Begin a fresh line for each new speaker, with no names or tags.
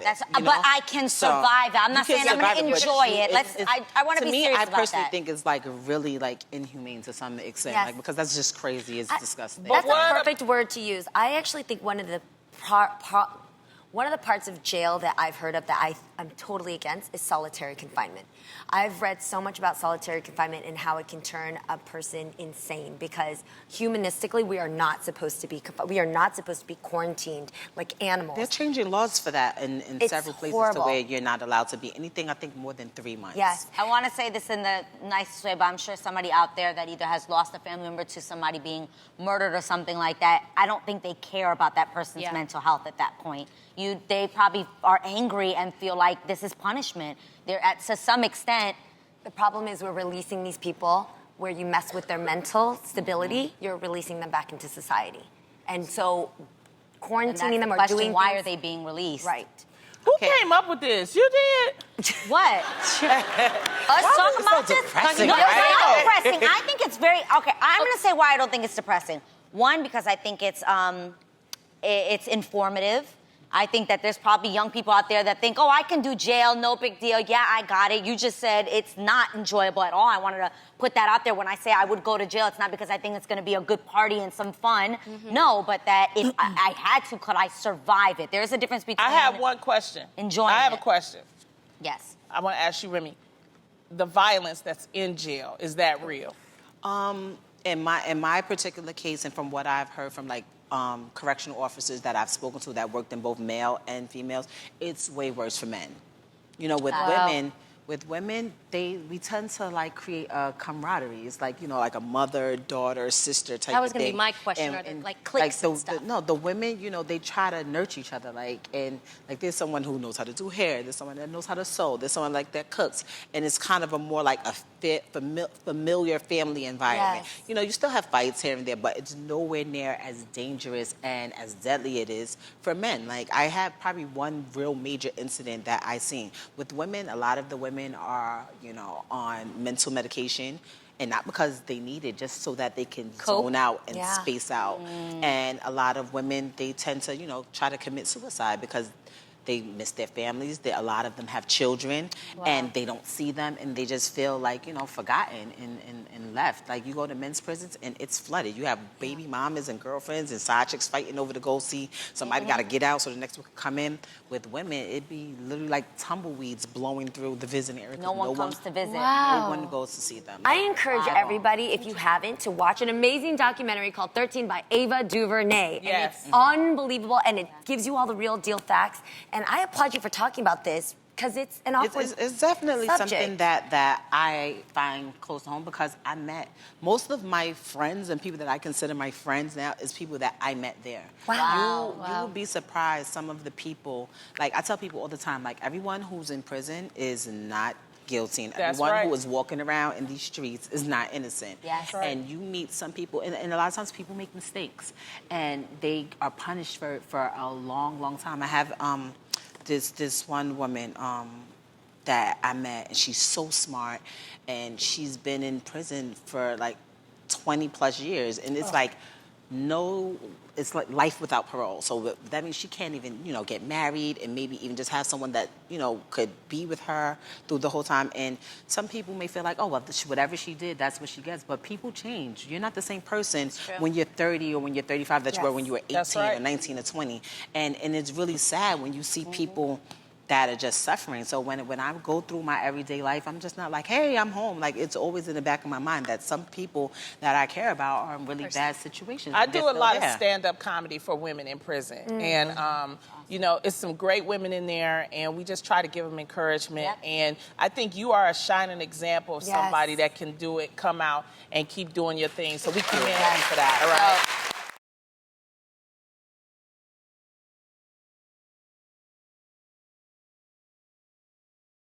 But I can survive it. I'm not saying I'm going to enjoy it. I want to be serious about that.
To me, I personally think it's like really like inhumane to some extent, like, because that's just crazy. It's disgusting.
That's a perfect word to use. I actually think one of the parts of jail that I've heard of that I'm totally against is solitary confinement. I've read so much about solitary confinement and how it can turn a person insane because humanistically we are not supposed to be quarantined like animals.
They're changing laws for that in several places to where you're not allowed to be anything, I think, more than 3 months.
Yes.
I want to say this in the nicest way, but I'm sure somebody out there that either has lost a family member to somebody being murdered or something like that, I don't think they care about that person's mental health at that point. They probably are angry and feel like this is punishment. To some extent.
The problem is we're releasing these people where you mess with their mental stability, you're releasing them back into society. And so quarantining them or doing
why are they being released?
Right.
Who came up with this? You did?
What? Us talk about this?
Depressing,
No,
right?
it's not depressing. I think it's very... Okay, I'm going to say why I don't think it's depressing. One, because I think it's informative. I think that there's probably young people out there that think, oh, I can do jail, no big deal. Yeah, I got it. You just said it's not enjoyable at all. I wanted to put that out there. When I say I would go to jail, it's not because I think it's going to be a good party and some fun. No, but that if I had to, could I survive it? There's a difference between...
I have one question.
Enjoying
I have a question.
Yes.
I want to ask you, Remy, the violence that's in jail, is that real?
In my particular case, and from what I've heard from correctional officers that I've spoken to that worked in both male and females, it's way worse for men. You know, with women, we tend to create a camaraderie. It's like a mother, daughter, sister type of thing.
That was going to be my question. Are there cliques and stuff?
No, the women, they try to nurture each other. There's someone who knows how to do hair. There's someone that knows how to sew. There's someone that cooks. And it's kind of a more familiar family environment.
Yes.
You still have fights here and there, but it's nowhere near as dangerous and as deadly it is for men. I have probably one real major incident that I seen. With women, a lot of the women are, on mental medication, and not because they need it, just so that they can zone out and space out. And a lot of women, they tend to, try to commit suicide because they miss their families. A lot of them have children, and they don't see them, and they just feel forgotten and left. You go to men's prisons, and it's flooded. You have baby mamas and girlfriends and side chicks fighting over to go see somebody got to get out so the next one can come in. With women, it'd be literally like tumbleweeds blowing through the visiting area.
No one comes to visit.
Wow.
No one goes to see them.
I encourage everybody, if you haven't, to watch an amazing documentary called 13 by Ava DuVernay.
Yes.
And it's unbelievable, and it gives you all the real deal facts. And I applaud you for talking about this, because it's an awkward
It's definitely
subject.
something that I find close to home, because I met most of my friends and people that I consider my friends now is people that I met there.
Wow.
You will be surprised some of the people, I tell people all the time, everyone who's in prison is not guilty, and everyone who is walking around in these streets is not innocent.
Yes.
And you meet some people, and a lot of times people make mistakes, and they are punished for a long, long time. I have this one woman that I met, and she's so smart, and she's been in prison for 20 plus years, and it's it's like life without parole. So that means she can't even, get married and maybe even just have someone that, could be with her through the whole time. And some people may feel like, oh, well, whatever she did, that's what she gets. But people change. You're not the same person when you're 30 or when you're 35 that you were when you were 18 or 19 or 20. And it's really sad when you see people that are just suffering. So when I go through my everyday life, I'm just not like, hey, I'm home. It's always in the back of my mind that some people that I care about are in really bad situations.
I do a lot of stand-up comedy for women in prison. And, it's some great women in there, and we just try to give them encouragement. And I think you are a shining example of somebody that can do it, come out, and keep doing your thing. So we commend you for that. All right.